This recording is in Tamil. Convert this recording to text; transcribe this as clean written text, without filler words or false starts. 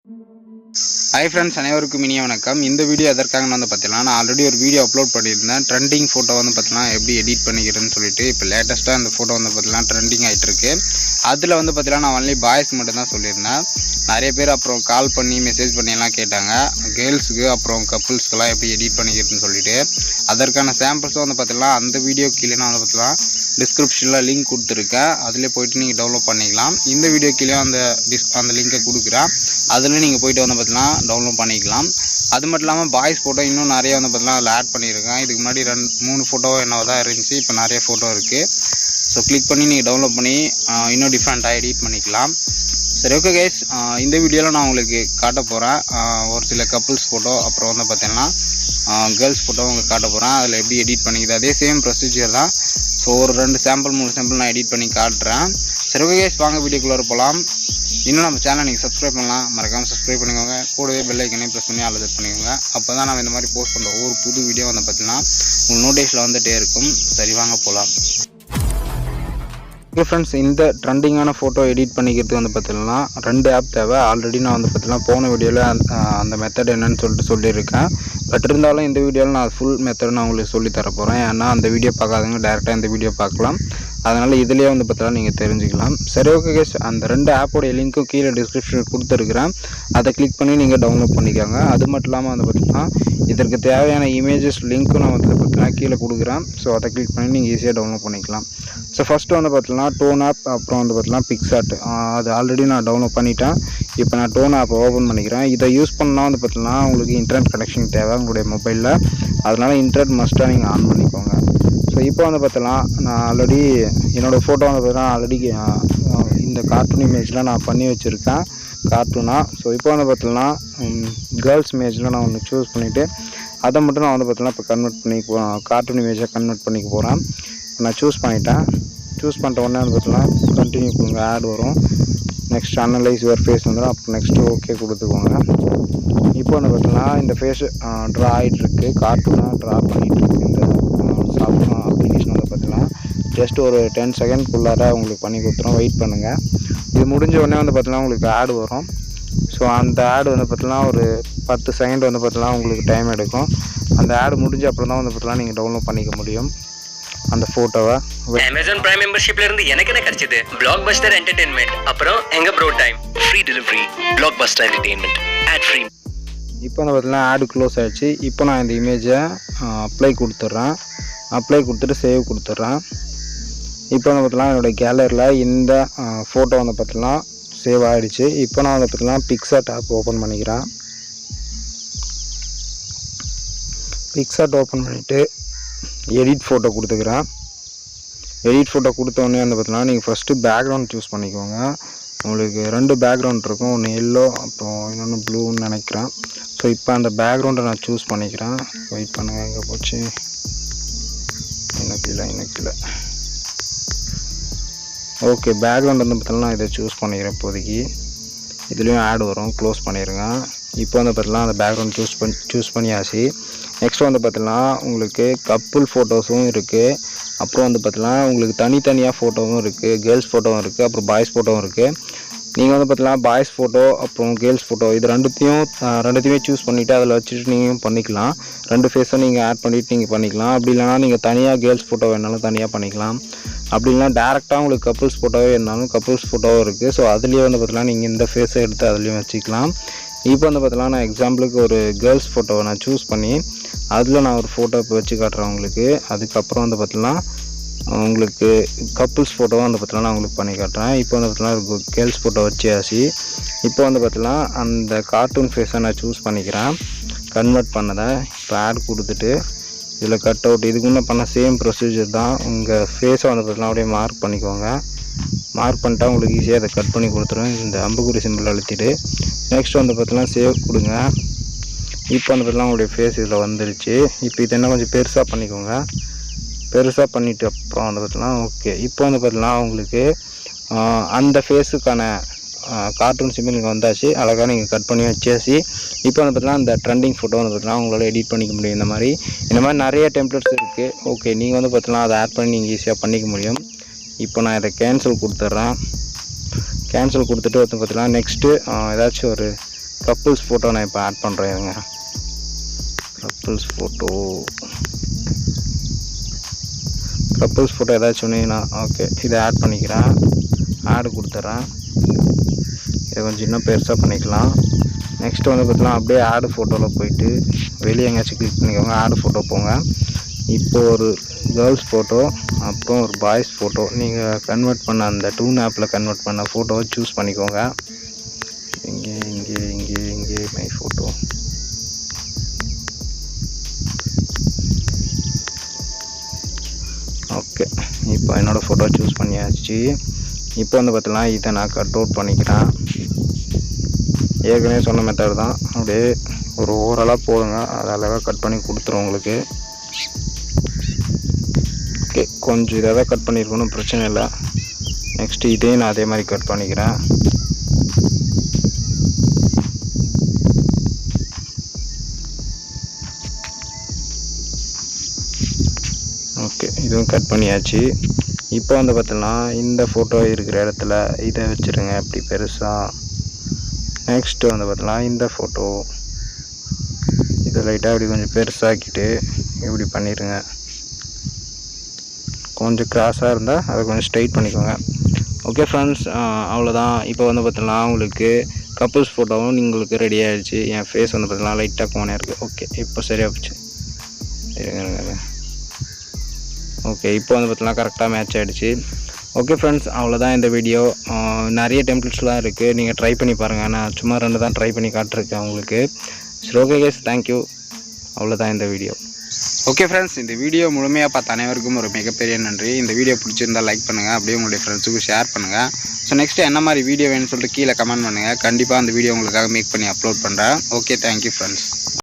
ஹாய் ஃப்ரெண்ட்ஸ், அனைவருக்கும் இனிய வணக்கம். இந்த வீடியோ எதற்காக வந்து பார்த்தீங்கன்னா, நான் ஆல்ரெடி ஒரு வீடியோ அப்லோட் பண்ணியிருந்தேன். ட்ரெண்டிங் ஃபோட்டோ வந்து பார்த்தீங்கன்னா எப்படி எடிட் பண்ணிக்கிறேன்னு சொல்லிட்டு. இப்போ லேட்டஸ்ட்டாக அந்த ஃபோட்டோ வந்து பார்த்தீங்கன்னா ட்ரெண்டிங் ஆகிட்டு இருக்கு. அதில் வந்து பார்த்தீங்கன்னா நான் ஒன்லி பாய்ஸ்க்கு மட்டும் தான் சொல்லியிருந்தேன். நிறைய பேர் அப்புறம் கால் பண்ணி மெசேஜ் பண்ணியெல்லாம் கேட்டாங்க, கேர்ள்ஸுக்கு அப்புறம் கப்புள்ஸ்க்கெல்லாம் எப்படி எடிட் பண்ணிக்கிறதுன்னு சொல்லிட்டு. அதற்கான சாம்பிள்ஸும் வந்து பார்த்தீங்கன்னா அந்த வீடியோ கீழே நான் வந்து பார்த்தீங்கன்னா டிஸ்கிரிப்ஷனில் லிங்க் கொடுத்துருக்கேன். அதிலே போய்ட்டு நீங்கள் டவுன்லோட் பண்ணிக்கலாம். இந்த வீடியோ கீழே அந்த லிங்கை கொடுக்குறேன். அதில் நீங்கள் போய்ட்டு வந்து பார்த்தீங்கன்னா டவுன்லோட் பண்ணிக்கலாம். அது மட்டும் இல்லாமல் பாய்ஸ் ஃபோட்டோ இன்னும் நிறைய வந்து பார்த்தீங்கன்னா அதில் ஆட் பண்ணியிருக்கேன். இதுக்கு முன்னாடி 2-3 ஃபோட்டோ என்னவோ தான் இருந்துச்சு, இப்போ நிறைய ஃபோட்டோ இருக்குது. ஸோ கிளிக் பண்ணி நீங்கள் டவுன்லோட் பண்ணி இன்னும் டிஃப்ரெண்ட்டாக எடிட் பண்ணிக்கலாம். சரி, ஓகே கைஸ், இந்த வீடியோவில் நான் உங்களுக்கு காட்ட போகிறேன் ஒரு சில கப்புள்ஸ் ஃபோட்டோ, அப்புறம் வந்து பார்த்தீங்கன்னா கேர்ள்ஸ் ஃபோட்டோ உங்களுக்கு காட்ட போகிறேன். அதில் எப்படி எடிட் பண்ணிக்கிறது அதே சேம் ப்ரொசீஜர் தான். ஸோ ஒரு 2 சாம்பிள் 3 சாம்பிள் நான் எடிட் பண்ணி காட்டுறேன். சரி, ஓகே கைஸ், வாங்க வீடியோக்குள்ளே போகலாம். இன்னும் நம்ம சேனலை நீங்கள் சப்ஸ்கிரைப் பண்ணலாம், மறக்காமல் சப்ஸ்கிரைப் பண்ணிக்கோங்க. கூடவே பெல் ஐக்கனையும் ப்ரெஸ் பண்ணி ஆல் செட் பண்ணிக்கோங்க. அப்போ தான் நம்ம இந்த மாதிரி போஸ்ட் பண்ணுற ஒவ்வொரு புது வீடியோ வந்து பார்த்தீங்கன்னா உங்களுக்கு நோட்டிஃபிகேஷன் வந்துகிட்டே இருக்கும். சரி, வாங்க போகலாம். ஓகே ஃப்ரெண்ட்ஸ், இந்த ட்ரெண்டிங்கான ஃபோட்டோ எடிட் பண்ணிக்கிறதுக்கு வந்து பார்த்தீங்கன்னா 2 ஆப் தேவை. ஆல்ரெடி நான் வந்து பார்த்தீங்கன்னா போன வீடியோவில் அந்த மெத்தட் என்னன்னு சொல்லியிருக்கேன். பட் இருந்தாலும் இந்த வீடியோவில் நான் ஃபுல் மெத்தட் நான் உங்களுக்கு சொல்லி தர போகிறேன். ஏன்னா அந்த வீடியோ பார்க்காதவங்க டேரெக்டாக இந்த வீடியோ பார்க்கலாம். அதனால் இதிலேயே வந்து பார்த்தீங்கன்னா நீங்கள் தெரிஞ்சுக்கலாம். சரி, ஓகே கேஸ், அந்த 2 ஆப்போடைய லிங்க்கும் கீழே டிஸ்கிரிப்ஷனில் கொடுத்துருக்குறேன். அதை கிளிக் பண்ணி நீங்கள் டவுன்லோட் பண்ணிக்கோங்க. அது மட்டும் இல்லாமல் வந்து பார்த்தீங்கன்னா இதற்கு தேவையான இமேஜஸ் லிங்க்கும் நான் வந்து பார்த்தீங்கன்னா கீழே கொடுக்குறேன். ஸோ அதை கிளிக் பண்ணி நீங்கள் ஈஸியாக டவுன்லோட் பண்ணிக்கலாம். ஸோ ஃபஸ்ட்டு வந்து பார்த்தீங்கன்னா டோன் ஆப், அப்புறம் வந்து பார்த்தீங்கன்னா பிக்சார்ட். அது ஆல்ரெடி நான் டவுன்லோட் பண்ணிட்டேன். இப்போ நான் டோன் ஆப் ஓப்பன் பண்ணிக்கிறேன். இதை யூஸ் பண்ணால் வந்து பார்த்தீங்கன்னா உங்களுக்கு இன்டர்நெட் கனெக்ஷன் தேவை உங்களுடைய மொபைலில். அதனால் இன்டர்நெட் மஸ்ட்டாக நீங்கள் ஆன் பண்ணிக்கோங்க. ஸோ இப்போ வந்து பார்த்தீங்கன்னா நான் ஆல்ரெடி என்னோடய ஃபோட்டோ வந்து பார்த்தீங்கன்னா ஆல்ரெடி இந்த கார்ட்டூன் இமேஜில் நான் பண்ணி வச்சுருக்கேன் கார்ட்டூனாக. ஸோ இப்போ வந்து பார்த்தீங்கன்னா கேர்ள்ஸ் இமேஜில் நான் ஒன்று சூஸ் பண்ணிவிட்டு அதை மட்டும் நான் வந்து பார்த்தீங்கன்னா இப்போ கன்வெர்ட் பண்ணி கார்ட்டூன் இமேஜாக கன்வெர்ட் பண்ணிக்க போகிறேன். நான் சூஸ் பண்ணிட்டேன். சூஸ் பண்ணிட்ட உடனே வந்து பார்த்தீங்கன்னா கண்டினியூ கொடுங்க, ஆட் வரும். நெக்ஸ்ட் அனலைஸ் யுவர் ஃபேஸ் வந்துடும். அப்போ நெக்ஸ்ட்டு ஓகே கொடுத்துக்கோங்க. இப்போ வந்து பார்த்தீங்கன்னா இந்த ஃபேஸ் ட்ரா ஆகிட்டுருக்கு, கார்ட்டூனாக ட்ரா பண்ணிகிட்ருக்கு. இந்த சாஃப்ட்வேர் அப்ளிகேஷன் வந்து பார்த்தீங்கன்னா ஜஸ்ட் ஒரு 10 செகண்ட்குள்ளார உங்களுக்கு பண்ணி கொடுத்துரும். வெயிட் பண்ணுங்கள். இது முடிஞ்ச உடனே வந்து பார்த்தீங்கன்னா உங்களுக்கு ஆட் வரும். ஸோ அந்த ஆடு வந்து பார்த்தீங்கன்னா ஒரு 10 செகண்ட் வந்து பார்த்தீங்கன்னா உங்களுக்கு டைம் எடுக்கும். அந்த ஆடு முடிஞ்ச அப்புறம் தான் வந்து பார்த்தீங்கன்னா நீங்கள் டவுன்லோட் பண்ணிக்க முடியும் அந்த ஃபோட்டோவை. Amazon Prime membershipல இருந்து எனக்கு என்ன கிடைச்சது? Blockbuster Entertainment, அப்புறம் எங்க bro time, free delivery, Blockbuster Entertainment, ad free. இப்போ வந்து பார்த்தீங்கன்னா ஆடு க்ளோஸ் ஆகிடுச்சு. இப்போ நான் இந்த இமேஜை அப்ளை கொடுத்துட்றேன். அப்ளை கொடுத்துட்டு சேவ் கொடுத்துட்றேன். இப்போ வந்து பார்த்தீங்கன்னா என்னோடய கேலரியில் இந்த ஃபோட்டோ வந்து பார்த்தீங்கன்னா சேவ் ஆகிடுச்சு. இப்போ நான் வந்து பார்த்தீங்கன்னா பிக்சார்ட் ஆப் ஓப்பன் பண்ணிக்கிறேன். பிக்சார்ட் ஓப்பன் பண்ணிவிட்டு எடிட் ஃபோட்டோ கொடுத்துக்கிறேன். எடிட் ஃபோட்டோ கொடுத்தோடனே வந்து பார்த்தீங்கன்னா நீங்கள் ஃபஸ்ட்டு பேக்ரவுண்ட் சூஸ் பண்ணிக்கோங்க. உங்களுக்கு 2 பேக்ரவுண்ட் இருக்கும், ஒன்று எல்லோ அப்புறம் இன்னொன்று ப்ளூன்னு நினைக்கிறேன். ஸோ இப்போ அந்த பேக்ரவுண்டை நான் சூஸ் பண்ணிக்கிறேன். வெயிட் பண்ணுங்கள், எங்கே போச்சு? எனக்கு இல்லை. ஓகே, பேக்ரவுண்ட் வந்து பார்த்தீங்கன்னா நான் இதை சூஸ் பண்ணிக்கிறேன். இப்போதைக்கு இதுலேயும் ஆட் வரும், க்ளோஸ் பண்ணிடுங்க. இப்போ வந்து பார்த்தீங்கன்னா அந்த பேக்ரவுண்ட் சூஸ் பண்ணியாச்சு. நெக்ஸ்ட் வந்து பார்த்தீங்கன்னா உங்களுக்கு கப்புள் ஃபோட்டோஸும் இருக்குது, அப்புறம் வந்து பார்த்தீங்கன்னா உங்களுக்கு தனித்தனியாக ஃபோட்டோவும் இருக்குது, கேர்ள்ஸ் ஃபோட்டோவும் இருக்குது, அப்புறம் பாய்ஸ் ஃபோட்டோவும் இருக்குது. நீங்கள் வந்து பார்த்தீங்கன்னா பாய்ஸ் ஃபோட்டோ அப்புறம் கேர்ள்ஸ் ஃபோட்டோ இது ரெண்டுத்தையுமே சூஸ் பண்ணிவிட்டு அதில் வச்சுட்டு நீங்கள் பண்ணிக்கலாம். 2 ஃபேஸை நீங்கள் ஆட் பண்ணிவிட்டு நீங்கள் பண்ணிக்கலாம். அப்படி இல்லைனா நீங்கள் தனியாக கேர்ள்ஸ் ஃபோட்டோ வேணாலும் தனியாக பண்ணிக்கலாம். அப்படி இல்லைனா டேரெக்டாக உங்களுக்கு கப்புள்ஸ் ஃபோட்டோவே வேணாலும் கப்புள்ஸ் ஃபோட்டோவும் இருக்குது. ஸோ அதுலேயே வந்து பார்த்தீங்கன்னா நீங்கள் இந்த ஃபேஸை எடுத்து அதுலேயும் வச்சுக்கலாம். இப்போ வந்து பார்த்தீங்கன்னா நான் எக்ஸாம்பிளுக்கு ஒரு கேர்ள்ஸ் ஃபோட்டோவை நான் சூஸ் பண்ணி அதில் நான் ஒரு ஃபோட்டோ இப்போ வச்சு காட்டுறேன் உங்களுக்கு. அதுக்கப்புறம் வந்து பார்த்தீங்கன்னா உங்களுக்கு கப்புள்ஸ் ஃபோட்டோவும் வந்து பார்த்தீங்கன்னா நான் உங்களுக்கு பண்ணி காட்டுறேன். இப்போ வந்து பார்த்தீங்கன்னா கேர்ள்ஸ் ஃபோட்டோ வச்சாச்சு. இப்போ வந்து பார்த்தீங்கன்னா அந்த கார்ட்டூன் ஃபேஸை நான் சூஸ் பண்ணிக்கிறேன், கன்வெர்ட் பண்ணதை. இப்போ ஆட் கொடுத்துட்டு இதில் கட் அவுட் இதுக்கு முன்னே பண்ண சேம் ப்ரொசீஜர் தான். உங்கள் ஃபேஸை வந்து பார்த்தீங்கன்னா அப்படியே மார்க் பண்ணிக்கோங்க. மார்க் பண்ணிட்டா உங்களுக்கு ஈஸியாக அதை கட் பண்ணி கொடுத்துரும். இந்த அம்புக்குறி சிம்பிள் அழுத்திட்டு நெக்ஸ்ட் வந்து பார்த்தீங்கன்னா சேவ் கொடுங்க. இப்போ வந்து பார்த்தீங்கன்னா உங்களுடைய ஃபேஸ் இதில் வந்துருச்சு. இப்போ இதை என்ன கொஞ்சம் பெருசாக பண்ணிக்கோங்க. பெருசாக பண்ணிவிட்டு அப்புறம் வந்து பார்த்தீங்கன்னா ஓகே. இப்போ வந்து பார்த்தீங்கன்னா உங்களுக்கு அந்த ஃபேஸுக்கான கார்ட்டூன் சிம்பிள் இங்கே வந்தாச்சு. அழகாக நீங்கள் கட் பண்ணி வச்சாச்சு. இப்போ வந்து பார்த்தீங்கன்னா இந்த ட்ரெண்டிங் ஃபோட்டோ வந்து பார்த்தீங்கன்னா உங்களால் எடிட் பண்ணிக்க முடியும். இந்த மாதிரி நிறைய டெம்ப்ளேட்ஸ் இருக்குது. ஓகே, நீங்கள் வந்து பார்த்தீங்கன்னா அதை ஆட் பண்ணி நீங்கள் ஈஸியாக பண்ணிக்க முடியும். இப்போ நான் இதை கேன்சல் கொடுத்துட்றேன். கேன்சல் கொடுத்துட்டு வந்து பார்த்தீங்கன்னா நெக்ஸ்ட்டு ஏதாச்சும் ஒரு கப்புள்ஸ் ஃபோட்டோ நான் இப்போ ஆட் பண்ணுறேங்க. கப்புள்ஸ் ஃபோட்டோ ஏதாச்சும் சொன்னீங்கன்னா ஓகே, இதை ஆட் பண்ணிக்கிறேன். ஆடு கொடுத்துட்றேன். இதை கொஞ்சம் இன்னும் பெருசாக பண்ணிக்கலாம். நெக்ஸ்ட்டு வந்து பார்த்தீங்கன்னா அப்படியே ஆடு ஃபோட்டோவில் போயிட்டு வெளியே எங்கேயாச்சும் கிளிக் பண்ணிக்கோங்க. ஆடு ஃபோட்டோ போங்க. இப்போது ஒரு கேர்ள்ஸ் ஃபோட்டோ, அப்புறம் ஒரு பாய்ஸ் ஃபோட்டோ, நீங்கள் கன்வெர்ட் பண்ண அந்த டூன் ஆப்பில் கன்வெர்ட் பண்ண ஃபோட்டோவை சூஸ் பண்ணிக்கோங்க. இங்கே மை ஃபோட்டோ. ஓகே, இப்போ என்னோடய ஃபோட்டோ சூஸ் பண்ணியாச்சு. இப்போ வந்து பார்த்தீங்கன்னா இதை நான் கட் அவுட் பண்ணிக்கிறேன். ஏற்கனவே சொன்ன மெத்தட் தான். அப்படியே ஒரு ஓவராலாக போடுங்க, அது அழகாக கட் பண்ணி கொடுத்துரும் உங்களுக்கு. ஓகே, கொஞ்சம் இதை தான் கட் பண்ணியிருக்கணும், பிரச்சனை இல்லை. நெக்ஸ்ட்டு இதையும் நான் அதே மாதிரி கட் பண்ணிக்கிறேன். ஓகே, இதுவும் கட் பண்ணியாச்சு. இப்போ வந்து பார்த்தீங்கன்னா இந்த ஃபோட்டோ இருக்கிற இடத்துல இதை வச்சுருங்க அப்படி பெருசாக. நெக்ஸ்ட்டு வந்து பார்த்தீங்கன்னா இந்த ஃபோட்டோ இதை லைட்டாக அப்படி கொஞ்சம் பெருசாக்கிட்டு இப்படி பண்ணிடுங்க. கொஞ்சம் கிராஸாக இருந்தால் அதை கொஞ்சம் ஸ்ட்ரைட் பண்ணிக்கோங்க. ஓகே ஃப்ரெண்ட்ஸ், அவ்வளோதான். இப்போ வந்து பார்த்தீங்கன்னா உங்களுக்கு கப்புள்ஸ் ஃபோட்டோவும் உங்களுக்கு ரெடி ஆகிடுச்சு. என் ஃபேஸ் வந்து பார்த்தீங்கன்னா லைட்டாக கோணையாக இருக்குது. ஓகே, இப்போ சரியாக போச்சு. ஓகே, இப்போ வந்து பார்த்தீங்கன்னா கரெக்டாக மேட்ச் ஆகிடுச்சு. ஓகே ஃப்ரெண்ட்ஸ், அவ்வளோதான் இந்த வீடியோ. நிறைய டெம்ப்ளேட்ஸ்லாம் இருக்குது, நீங்கள் ட்ரை பண்ணி பாருங்கள். நான் சும்மா 2 தான் ட்ரை பண்ணி காட்டிருக்கேன் உங்களுக்கு. சரி, ஓகே கைஸ், தேங்க்யூ. அவ்வளோதான் இந்த வீடியோ. ஓகே ஃப்ரெண்ட்ஸ், இந்த வீடியோ முழுமையாக பார்த்த அனைவருக்கும் ஒரு மிகப்பெரிய நன்றி. இந்த வீடியோ பிடிச்சிருந்தால் லைக் பண்ணுங்கள், அப்படியே உங்களுடைய ஃப்ரெண்ட்ஸுக்கும் ஷேர் பண்ணுங்கள். ஸோ நெக்ஸ்ட்டு என்ன மாதிரி வீடியோ வேணும்னு சொல்லிட்டு கீழே கமெண்ட் பண்ணுங்கள். கண்டிப்பாக அந்த வீடியோ உங்களுக்காக மேக் பண்ணி அப்லோட் பண்ணுறேன். Okay, thank you friends.